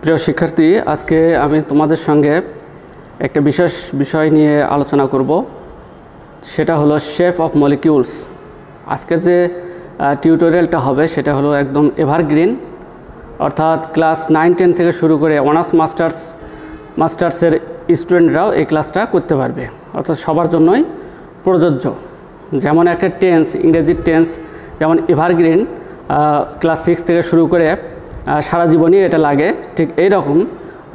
প্রিয় শিক্ষার্থী, আজকে আমি তোমাদের সঙ্গে একটা বিশেষ বিষয় নিয়ে আলোচনা করব। সেটা হলো শেপ অফ মলিকিউলস। আজকে যে টিউটোরিয়ালটা হবে সেটা হলো একদম এভারগ্রিন, অর্থাৎ ক্লাস 9-10 থেকে শুরু করে অনার্স মাস্টার্সের স্টুডেন্টরাও এই ক্লাসটা করতে পারবে, অর্থাৎ সবার জন্যই প্রযোজ্য। যেমন একটা টেন্স, ইংরেজির টেন্স যেমন এভারগ্রিন, ক্লাস 6 থেকে শুরু করে সারা জীবনই এটা লাগে, ঠিক এই রকম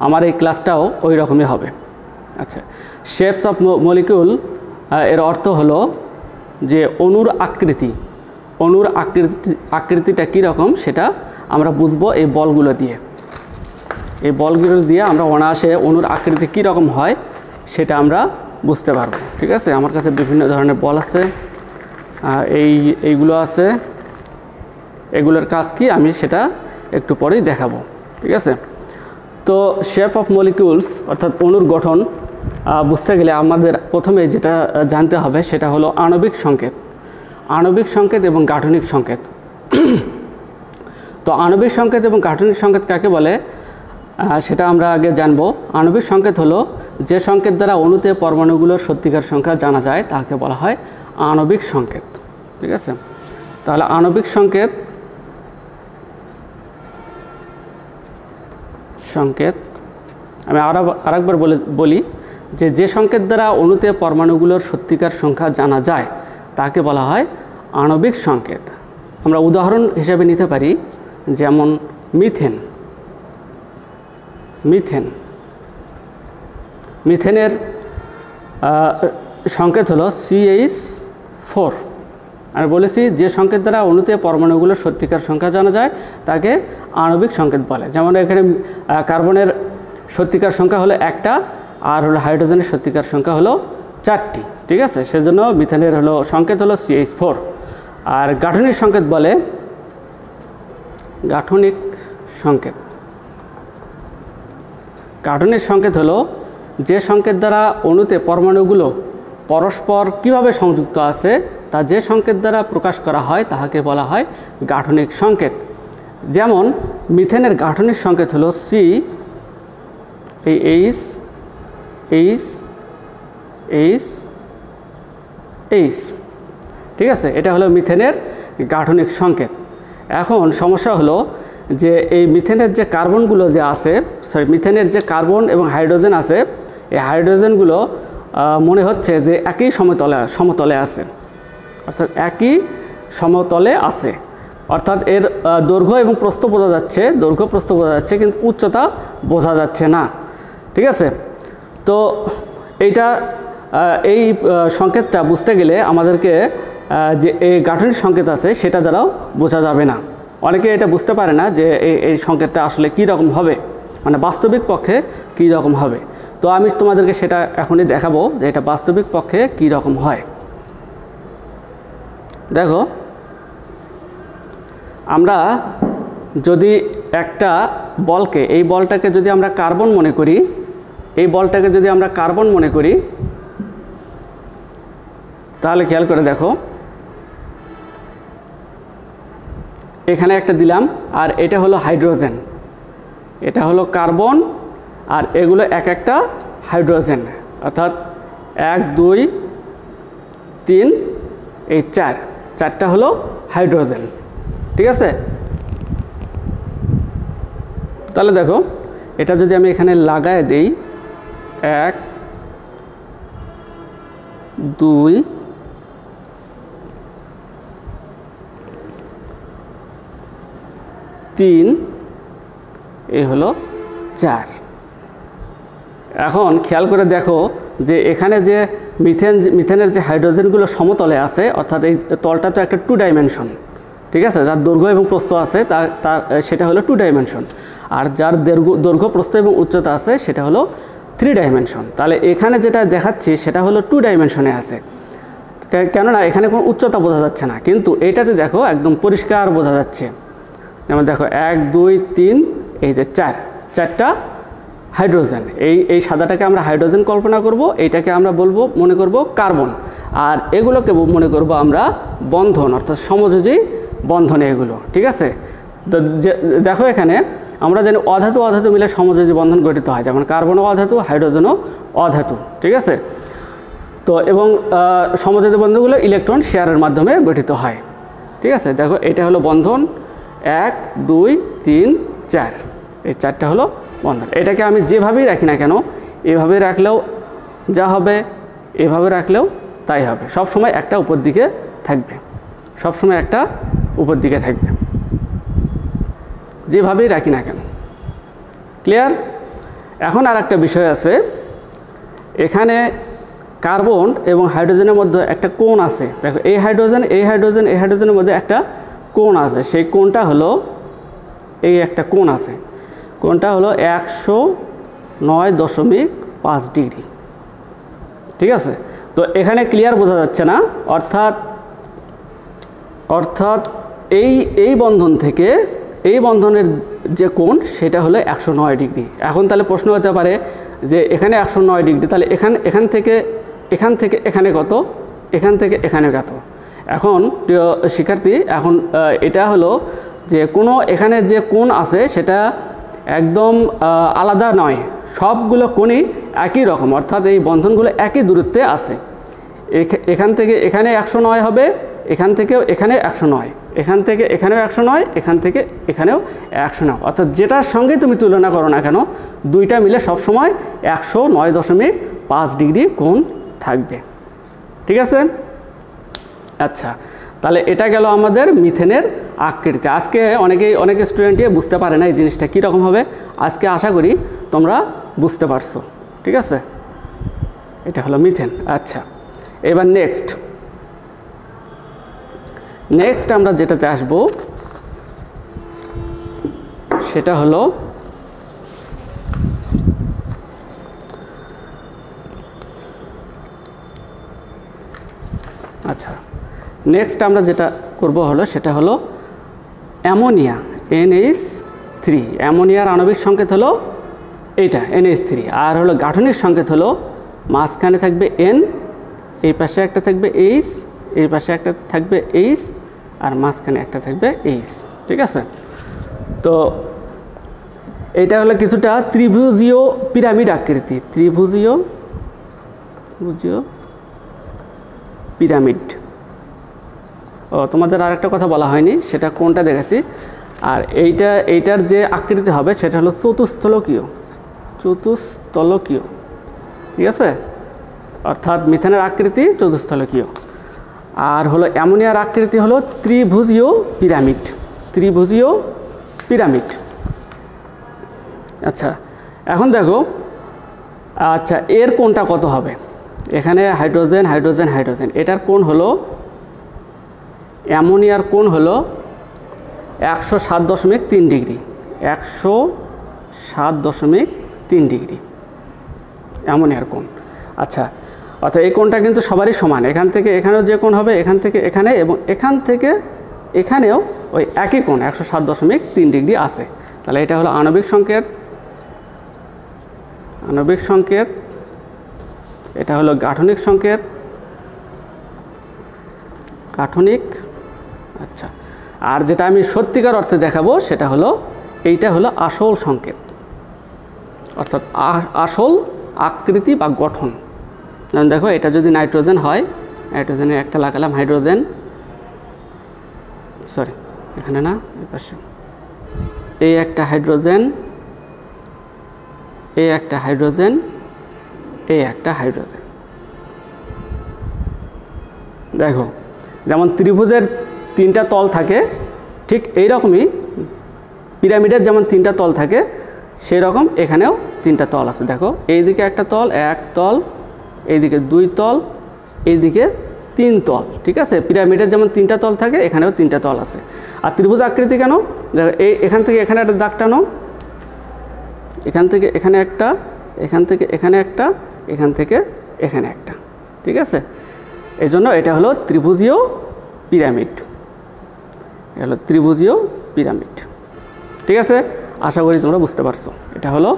আমার এই ক্লাসটাও ওই রকমই হবে। আচ্ছা, শেপস অফ মলিকিউল এর অর্থ হলো যে অণুর আকৃতিটা কীরকম সেটা আমরা বুঝবো এই বলগুলো দিয়ে। এই বলগুলো দিয়ে আমরা অনায়াসে অণুর আকৃতি কীরকম হয় সেটা আমরা বুঝতে পারবো। ঠিক আছে, আমার কাছে বিভিন্ন ধরনের বল আছে, এইগুলো আছে, এগুলোর কাজ কি আমি সেটা একটু পরেই দেখাবো। ঠিক আছে, তো শেপ অফ মলিকিউলস অর্থাৎ অণুর গঠন বুঝতে গেলে আমাদের প্রথমে যেটা জানতে হবে সেটা হলো আণবিক সংকেত এবং গাঠনিক সংকেত। তো আণবিক সংকেত এবং গাঠনিক সংকেত কাকে বলে সেটা আমরা আগে জানবো। আণবিক সংকেত হলো যে সংকেত দ্বারা অণুতে পরমাণুগুলোর সত্যিকার সংখ্যা জানা যায় তাকে বলা হয় আণবিক সংকেত। ঠিক আছে, তাহলে আণবিক সংকেত আমি আরেকবার বলি যে সংকেত দ্বারা অণুতে পরমাণুগুলোর সত্যিকার সংখ্যা জানা যায় তাকে বলা হয় আণবিক সংকেত। আমরা উদাহরণ হিসেবে নিতে পারি, যেমন মিথেনের সংকেত হলো CH4। আমি বলেছি যে সংকেত দ্বারা অণুতে পরমাণুগুলোর সত্যিকার সংখ্যা জানা যায় তাকে আণবিক সংকেত বলে। যেমন এখানে কার্বনের সত্যিকার সংখ্যা হলো 1টা, আর হলো হাইড্রোজেনের সত্যিকার সংখ্যা হলো 4টি। ঠিক আছে, সেজন্য মিথেনের সংকেত হলো CH4। আর গাঠনিক সংকেত বলে গাঠনিক সংকেত হলো যে সংকেত দ্বারা অণুতে পরমাণুগুলো পরস্পর কিভাবে সংযুক্ত আছে তা যে সংকেত দ্বারা প্রকাশ করা হয় তাহাকে বলা হয় গাঠনিক সংকেত। যেমন মিথেনের গাঠনিক সংকেত হলো CH. ঠিক আছে, এটা হলো মিথেনের গাঠনিক সংকেত। এখন সমস্যা হলো যে এই মিথেনের যে কার্বনগুলো যে আছে, মিথেনের যে কার্বন এবং হাইড্রোজেন আছে, এই হাইড্রোজেনগুলো মনে হচ্ছে যে একই সমতলে আছে, অর্থাৎ একই সমতলে আছে, অর্থাৎ এর দৈর্ঘ্য এবং প্রস্থ বোঝা যাচ্ছে, কিন্তু উচ্চতা বোঝা যাচ্ছে না। ঠিক আছে, তো এই সংকেতটা বুঝতে গেলে আমাদেরকে যে এই গাঠনিক সংকেত আছে সেটা দ্বারাও বোঝা যাবে না। অনেকে এটা বুঝতে পারে না যে এই সংকেতটা আসলে কী রকম হবে, মানে বাস্তবিক পক্ষে কী রকম হবে। তো আমি তোমাদেরকে সেটা এখনই দেখাবো যে এটা বাস্তবিক পক্ষে কী রকম হয়। দেখো, আমরা যদি একটা বলকে, এই বলটাকে যদি আমরা কার্বন মনে করি, তাহলে খেয়াল করে দেখো, এখানে একটা দিলাম, আর এটা হলো হাইড্রোজেন, এটা হলো কার্বন, আর এগুলো একটা হাইড্রোজেন, অর্থাৎ 1 2 3 এই 4টা হলো হাইড্রোজেন। ঠিক আছে, তাহলে দেখো এটা যদি আমি এখানে লাগায় দেই, 1 2 3 এই হলো 4। এখন খেয়াল করে দেখো যে এখানে যে মিথেনের যে হাইড্রোজেনগুলো সমতলে আছে, অর্থাৎ এই তলটা তো একটা 2 ডাইমেনশন। ঠিক আছে, যার দৈর্ঘ্য এবং প্রস্থ আছে সেটা হলো 2 ডাইমেনশন, আর যার দৈর্ঘ্য প্রস্থ এবং উচ্চতা আছে সেটা হলো 3 ডাইমেনশন। তাহলে এখানে যেটা দেখাচ্ছি সেটা হলো 2 ডাইমেনশনে আছে, কেননা এখানে কোনো উচ্চতা বোঝা যাচ্ছে না, কিন্তু এইটাতে দেখো একদম পরিষ্কার বোঝা যাচ্ছে। যেমন দেখো 1 2 3 এই যে 4টা হাইড্রোজেন, এই সাদাটাকে আমরা হাইড্রোজেন কল্পনা করব, এইটাকে আমরা মনে করব কার্বন, আর এগুলোকে মনে করব আমরা বন্ধন, অর্থাৎ সমযোজী বন্ধনে এগুলো। ঠিক আছে, তো দেখো এখানে আমরা জানি অধাতু অধাতু মিলে সমযোজী বন্ধন গঠিত হয়, যেমন কার্বনও অধাতু, হাইড্রোজেনও অধাতু, ঠিক আছে। তো এবং সমযোজী বন্ধনগুলো ইলেকট্রন শেয়ারের মাধ্যমে গঠিত হয়, ঠিক আছে। দেখো এটা হলো বন্ধন 1 2 3 4, এই 4টা হলো বন্ধন। এটাকে আমি যেভাবেই রাখি না কেন, এভাবে রাখলেও যা হবে, এভাবে রাখলেও তাই হবে, সব সময় একটা উপর দিকে থাকবে, সব সময় একটা উপর দিকে থাকবে, যেভাবেই রাখি না কেন। ক্লিয়ার? এখন আর একটা বিষয় আছে, এখানে কার্বন এবং হাইড্রোজেনের মধ্যে একটা কোণ আছে। দেখো এই হাইড্রোজেন এই হাইড্রোজেন এই হাইড্রোজেনের মধ্যে একটা কোণ আছে, সেই কোণটা হলো এই একটা কোণ আছে, কোণটা হলো 109.5 ডিগ্রি, ঠিক আছে। তো এখানে ক্লিয়ার বোঝা যাচ্ছে না, অর্থাৎ এই বন্ধন থেকে এই বন্ধনের যে কোণ সেটা হলো 109 ডিগ্রি। এখন তাহলে প্রশ্ন হতে পারে যে এখানে 109 ডিগ্রি, তাহলে এখান থেকে এখানে কত, এখান থেকে এখানে কত? এখন প্রিয় শিক্ষার্থী, এখন এটা হলো যে কোনো এখানে যে কোণ আছে সেটা একদম আলাদা নয়, সবগুলো কোণই একই রকম, অর্থাৎ এই বন্ধনগুলো একই দূরত্বে আছে। এখান থেকে এখানে 109 হবে, এখান থেকেও এখানে 109, এখান থেকে এখানেও 109, এখান থেকে এখানেও 109, অর্থাৎ যেটার সঙ্গে তুমি তুলনা করো না কেন, দুইটা মিলে সবসময় 109.5 ডিগ্রি কোণ থাকবে, ঠিক আছে। আচ্ছা, তাহলে এটা গেল আমাদের মিথেনের আকৃতি। আজকে অনেক স্টুডেন্টই বুঝতে পারে না এই জিনিসটা কীরকম হবে, আজকে আশা করি তোমরা বুঝতে পারছো, ঠিক আছে। এটা হলো মিথেন। আচ্ছা, এবার নেক্সট আমরা যেটাতে আসব সেটা হলো নেক্সট আমরা যেটা করব হলো সেটা হলো অ্যামোনিয়া NH3। অ্যামোনিয়ার আণবিক সংকেত হলো এইটা NH3, আর হলো গাঠনিক সংকেত হলো মাঝখানে থাকবে N, এই পাশে একটা থাকবে H, এই পাশে একটা থাকবে H, আর মাঝখানে একটা থাকবে H, ঠিক আছে। তো এটা হলো কিছুটা ত্রিভুজীয় পিরামিড আকৃতি, ত্রিভুজীয় পিরামিড। তোমাদের আর একটা কথা বলা হয়নি, সেটা কোনটা দেখেছি, আর এইটার যে আকৃতি হবে সেটা হলো চতুস্থলকীয়, ঠিক আছে। অর্থাৎ মিথেনের আকৃতি চতুস্থলকীয়, আর হলো অ্যামোনিয়ার আকৃতি হলো ত্রিভুজীয় পিরামিড। আচ্ছা, এখন দেখো, আচ্ছা এর কোণটা কত হবে? এখানে হাইড্রোজেন, এটার কোণ হলো, অ্যামোনিয়ার কোণ হলো 107.3 ডিগ্রি, 107.3 ডিগ্রি অ্যামোনিয়ার কোণ। আচ্ছা, অর্থাৎ এই কোণটা কিন্তু সবারই সমান, এখান থেকে এখানেও যে কোণ হবে, এখান থেকে এখানে এবং এখান থেকে এখানেও ওই একই কোণ 107.3 ডিগ্রি আছে। তাহলে এটা হলো আণবিক সংকেত, এটা হলো গাঠনিক সংকেত, আচ্ছা, আর যেটা আমি সত্যিকার অর্থে দেখাবো সেটা হলো এইটা হলো আসল সংকেত, অর্থাৎ আসল আকৃতি বা গঠন। যেমন দেখো, এটা যদি নাইট্রোজেন হয়, নাইট্রোজেনের একটা লাগালাম হাইড্রোজেন, সরি এখানে না, এই পাশে, এই একটা হাইড্রোজেন, এই একটা হাইড্রোজেন, এই একটা হাইড্রোজেন। দেখো, যেমন ত্রিভুজের 3টা তল থাকে, ঠিক এইরকমই পিরামিডের যেমন 3টা তল থাকে, সেই রকম এখানেও 3টা তল আছে। দেখো, এইদিকে একটা তল, এক তল, এইদিকে 2 তল, এইদিকে 3 তল, ঠিক আছে। পিরামিডের যেমন 3টা তল থাকে, এখানেও 3টা তল আছে। আর ত্রিভুজ আকৃতি কেন? দেখো, এখান থেকে এখানে একটা দাগ টানো, এখান থেকে এখানে একটা, এখান থেকে এখানে একটা, এখান থেকে এখানে একটা, ঠিক আছে। এই জন্য এটা হলো ত্রিভুজীয় পিরামিড, ঠিক আছে। আশা করি তোমরা বুঝতে পারছো। এটা হলো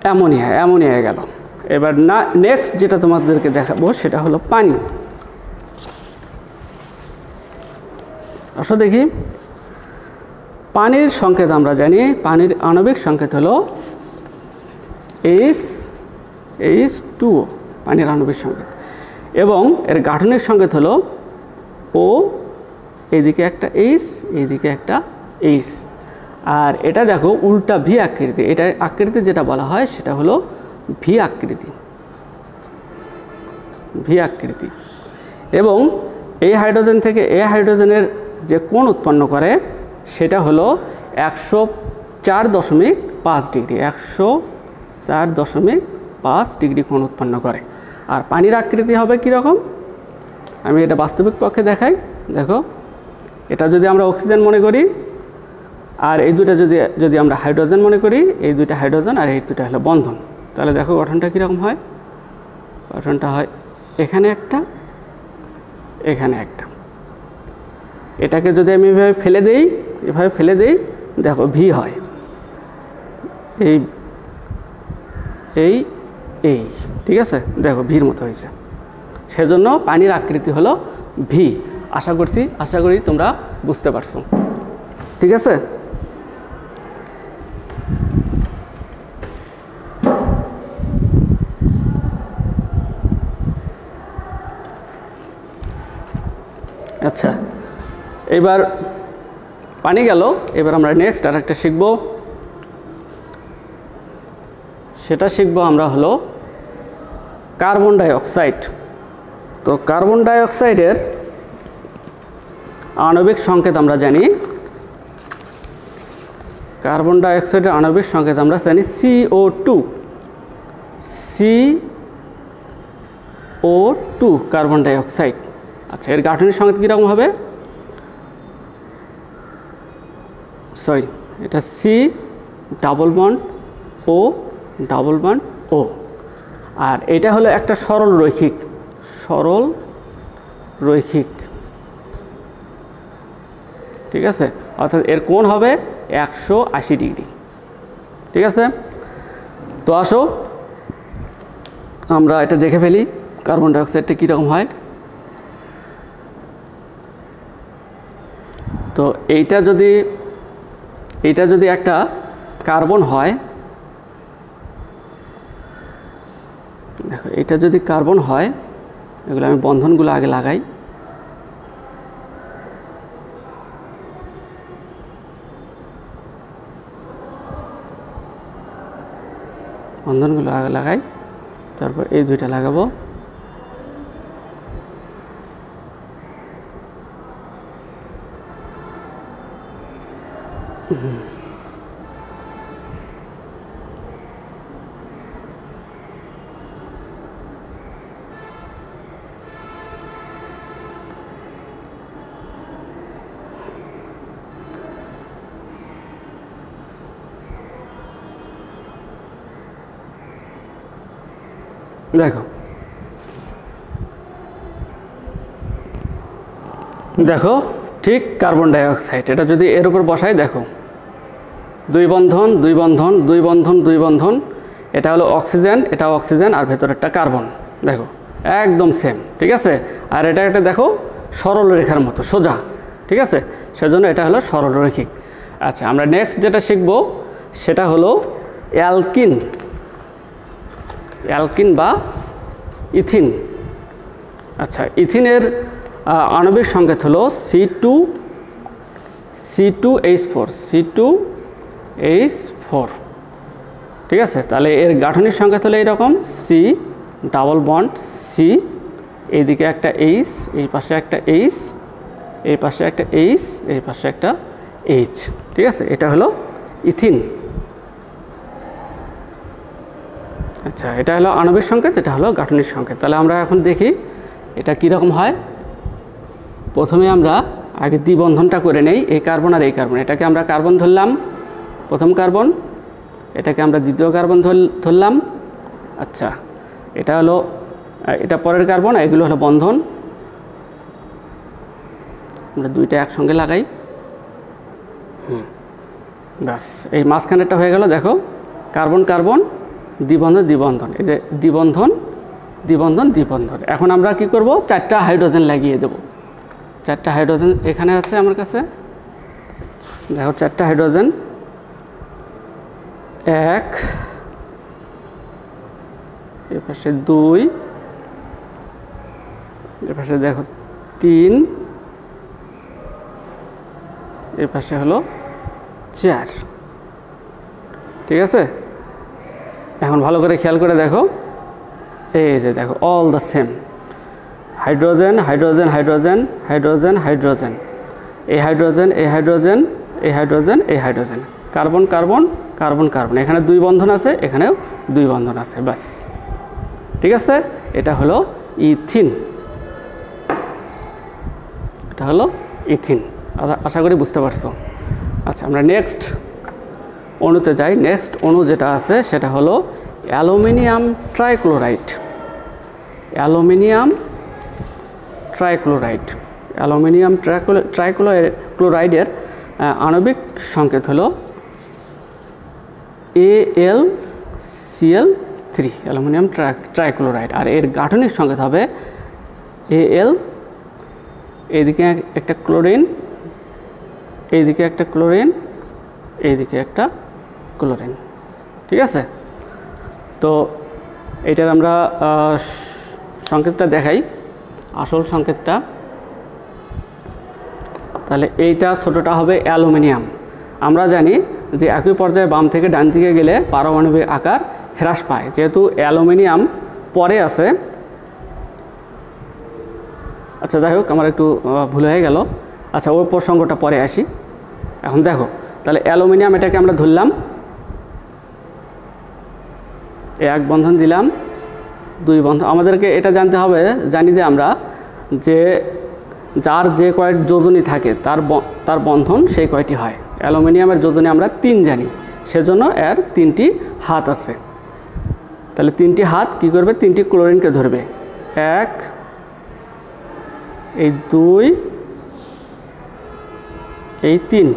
অ্যামোনিয়া গেল। এবার নেক্সট যেটা তোমাদেরকে দেখাবো সেটা হলো পানি। আসো দেখি, পানির সংকেত আমরা জানি, পানির আণবিক সংকেত হলো H2O, পানির আণবিক সংকেত, এবং এর গাঠনিক সংকেত হলো O, এইদিকে একটা H, এইদিকে একটা H। আর এটা দেখো উল্টা ভি আকৃতি, এটা আকৃতি যেটা বলা হয় সেটা হলো ভি আকৃতি, ভি আকৃতি। এবং এই হাইড্রোজেন থেকে এই হাইড্রোজেনের যে কোণ উৎপন্ন করে সেটা হলো 104.5 ডিগ্রি, 104.5 ডিগ্রি কোণ উৎপন্ন করে। আর পানির আকৃতি হবে কীরকম, আমি এটা বাস্তবিক পক্ষে দেখাই। দেখো, এটা যদি আমরা অক্সিজেন মনে করি, আর এই দুটা যদি আমরা হাইড্রোজেন মনে করি, এই দুইটা হাইড্রোজেন আর এই দুটা হলো বন্ধন, তাহলে দেখো গঠনটা কীরকম হয়। গঠনটা হয় এখানে একটা, এখানে একটা। এটাকে যদি আমি এভাবে ফেলে দেই, দেখো ভি হয়, এই এই এই ঠিক আছে, দেখো ভির মতো হয়েছে। সেজন্য পানির আকৃতি হলো ভি। আশা করি তোমরা বুঝতে পারছো, ঠিক আছে। আচ্ছা, এবার পানি গেল, এবার আমরা নেক্সট আর একটা শিখব। সেটা শিখব আমরা হলো কার্বন ডাই অক্সাইড। তো কার্বন ডাই অক্সাইডের আণবিক সংকেত আমরা জানি, কার্বন ডাই অক্সাইডের আণবিক সংকেত আমরা জানি CO2, CO2 carbon die oxide. আচ্ছা, এর গাঠনিক সংকেত কীরকম হবে, সরি, এটা সি ডাবল বন্ড ও, আর এটা হলো একটা সরল রৈখিক, ঠিক আছে, অর্থাৎ এর কোণ হবে 180 ডিগ্রি, ঠিক আছে। তো আসো আমরা এটা দেখে ফেলি কার্বন ডাই অক্সাইডটা কীরকম হয়। তো এইটা যদি একটা কার্বন হয়, দেখো এটা যদি কার্বন হয়, এগুলো আমি বন্ধনগুলো আগে লাগাই। বন্ধনগুলো আগে লাগাই, তারপর এই দুইটা লাগাবো। দেখো ঠিক কার্বন ডাই অক্সাইড, এটা যদি এর উপর বসাই, দেখো দুই বন্ধন, এটা হলো অক্সিজেন, এটা অক্সিজেন, আর ভেতরেরটা কার্বন, দেখো একদম সেম, ঠিক আছে। আর এটা একটা দেখো সরল রেখার মতো সোজা, ঠিক আছে, সেজন্য এটা হলো সরল রৈখিক। আচ্ছা, আমরা নেক্সট যেটা শিখব সেটা হলো অ্যালকিন বা ইথিন। আচ্ছা, ইথিনের আণবিক সংকেত হলো C2H4, ঠিক আছে। তাহলে এর গাঠনিক সংকেত হলো এইরকম, সি ডাবল বন্ড সি, এইদিকে একটা এইচ, এই পাশে একটা এইচ, এই পাশে একটা এইচ, এই পাশে একটা এইচ, ঠিক আছে। এটা হলো ইথিন। আচ্ছা, এটা হলো আণবিক সংকেত, এটা হলো গাঠনিক সংকেত। তাহলে আমরা এখন দেখি এটা কীরকম হয়। প্রথমে আমরা আগে দ্বিবন্ধনটা করে নেই, এই কার্বন আর এই কার্বন, এটাকে আমরা কার্বন ধরলাম, প্রথম কার্বন, এটাকে আমরা দ্বিতীয় কার্বন ধরলাম। আচ্ছা, এটা হলো, এটা পরের কার্বন, এগুলো হলো বন্ধন, আমরা দুইটা একসঙ্গে লাগাই। ব্যাস, এই মাঝখানেরটা হয়ে গেল। দেখো কার্বন কার্বন, দ্বিবন্ধন, এই যে দ্বিবন্ধন। এখন আমরা কি করব, 4টা হাইড্রোজেন লাগিয়ে দেব। 4টা হাইড্রোজেন এখানে আছে আমার কাছে, দেখো 4টা হাইড্রোজেন, 1, এর পাশে 2, এর পাশে দেখো 3, এর পাশে হলো 4। ঠিক আছে, এখন ভালো করে খেয়াল করে দেখো, এই যে দেখো all the same, hydrogen hydrogen hydrogen hydrogen hydrogen, এই হাইড্রোজেন এই হাইড্রোজেন এই হাইড্রোজেন এই hydrogen, carbon carbon carbon carbon, এখানে 2 বন্ধন আছে, এখানেও 2 বন্ধন আছে, ব্যাস। ঠিক আছে, এটা হলো ইথিন, এটা হলো ইথিন। আশা করি বুঝতে পারছো। আচ্ছা, আমরা নেক্সট অণুতে যাই। নেক্সট অণু যেটা আছে সেটা হলো aluminium trichloride. Aluminium trichloride, aluminium ট্রাইক্লোরাইডের আণবিক সংকেত হলো AlCl3, অ্যালুমিনিয়াম ট্রাইক্লোরাইড। আর এর গাঠনিক সংকেত হবে Al, এইদিকে একটা ক্লোরিন, এইদিকে একটা ক্লোরিন, এইদিকে একটা ক্লোরিন। ঠিক আছে, তো এইটার আমরা সংকেতটা দেখাই, আসল সংকেতটা। তাহলে এইটা ছোটোটা হবে অ্যালুমিনিয়াম। আমরা জানি যে একই পর্যায়ে বাম থেকে ডান দিকে গেলে পারমাণবিক আকার হ্রাস পায়, যেহেতু অ্যালুমিনিয়াম পরে আছে। আচ্ছা, যাই হোক, আমার একটু ভুল হয়ে গেল। আচ্ছা, ওই প্রসঙ্গটা পরে আসি। এখন দেখো, তাহলে অ্যালুমিনিয়াম এটাকে আমরা ধরলাম, 1 বন্ধন দিলাম, 2 বন্ধন। আমাদেরকে এটা জানতে হবে, জানি যে আমরা যে যার যে কয়েক যোজনী থাকে তার বন্ধন সেই কয়টি হয়। অ্যালুমিনিয়ামের যোজনী আমরা 3 জানি, সেজন্য এর 3টি হাত আছে। তাহলে 3টি হাত কি করবে? 3টি ক্লোরিনকে ধরবে, 1, এই 2, এই 3।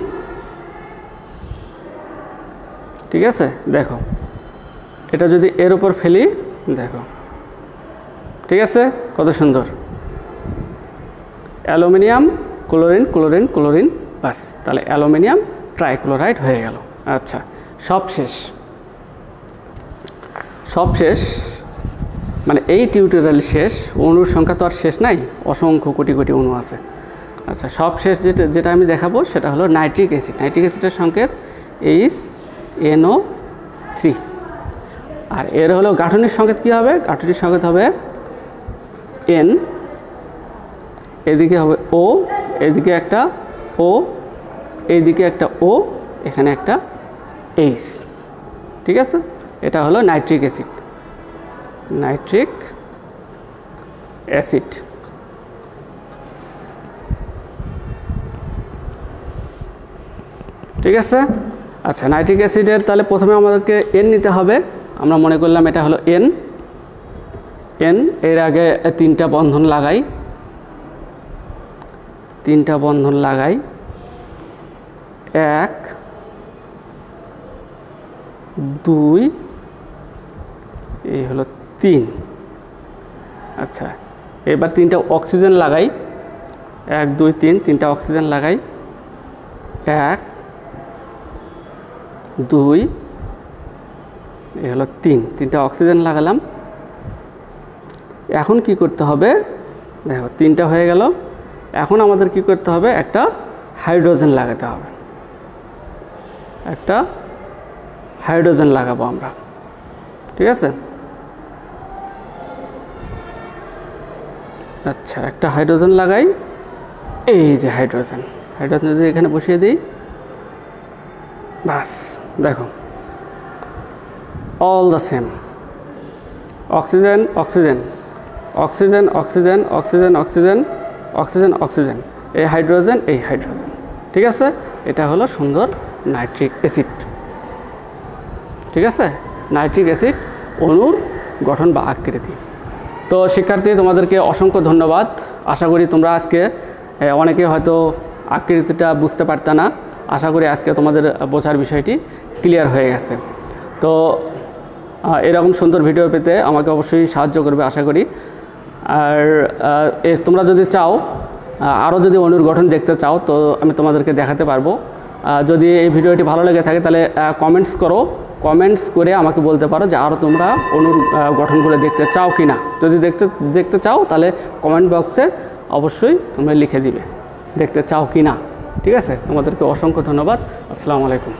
ঠিক আছে, দেখো এটা যদি এর উপর ফেলি, দেখো, ঠিক আছে, কত সুন্দর, অ্যালুমিনিয়াম ক্লোরিন ক্লোরিন ক্লোরিন, বাস। তাহলে অ্যালুমিনিয়াম ট্রাইক্লোরাইড হয়ে গেল। আচ্ছা, সব শেষ, সব শেষ, মানে এই টিউটোরিয়াল শেষ। অণুর সংখ্যা তো আর শেষ নাই, অসংখ্য কোটি কোটি অণু আছে। আচ্ছা, সব শেষ যেটা আমি দেখাবো সেটা হলো নাইট্রিক অ্যাসিড। নাইট্রিক অ্যাসিডের সংকেত HNO3। আর এর হলো গাঠনিক সংকেত কী হবে? গাঠনিক সংকেত হবে N, এদিকে হবে O, এদিকে একটা O, এইদিকে একটা O, এখানে একটা H। ঠিক আছে, এটা হলো নাইট্রিক অ্যাসিড। Nitric acid. ঠিক আছে, আচ্ছা, নাইট্রিক অ্যাসিডের তাহলে প্রথমে আমাদেরকে N নিতে হবে। আমরা মনে করলাম এটা হলো N। এর আগে 3টা বন্ধন লাগাই, 3টা বন্ধন লাগাই, 1, 2, এই হলো 3। আচ্ছা, এবার 3টা অক্সিজেন লাগাই, 1, 2, 3, 3টা অক্সিজেন লাগাই, 1, 2, এই হলো 3, 3টা অক্সিজেন লাগালাম। এখন কি করতে হবে? দেখো 3টা হয়ে গেল। এখন আমাদের কি করতে হবে? একটা হাইড্রোজেন লাগাতে হবে, একটা হাইড্রোজেন লাগাবো আমরা। ঠিক আছে, আচ্ছা, একটা হাইড্রোজেন লাগাই, এই যে হাইড্রোজেন। হাইড্রোজেন যদি এখানে বসিয়ে দিই, বাস, দেখো all the same, oxygen oxygen oxygen oxygen oxygen oxygen oxygen oxygen, এই হাইড্রোজেন এই হাইড্রোজেন। ঠিক আছে, এটা হলো সুন্দর নাইট্রিক অ্যাসিড। ঠিক আছে, নাইট্রিক অ্যাসিড অণুর গঠন বা আকৃতি। তো শিক্ষার্থী, তোমাদেরকে অসংখ্য ধন্যবাদ। আশা করি তোমরা আজকে অনেকে হয়তো আকৃতিটা বুঝতে পারতে না, আশা করি আজকে তোমাদের বোঝার বিষয়টি ক্লিয়ার হয়ে গেছে। তো এরকম সুন্দর ভিডিও পেতে আমাকে অবশ্যই সাহায্য করবে আশা করি। আর তোমরা যদি চাও, আরও যদি অণুর গঠন দেখতে চাও, তো আমি তোমাদেরকে দেখাতে পারবো। যদি এই ভিডিওটি ভালো লেগে থাকে তাহলে কমেন্টস করো, কমেন্টস করে আমাকে বলতে পারো যে আরও তোমরা অনুর গঠনগুলো দেখতে চাও কি না। যদি দেখতে চাও তাহলে কমেন্ট বক্সে অবশ্যই তোমরা লিখে দিবে দেখতে চাও কি না। ঠিক আছে, তোমাদেরকে অসংখ্য ধন্যবাদ। আসসালামু আলাইকুম।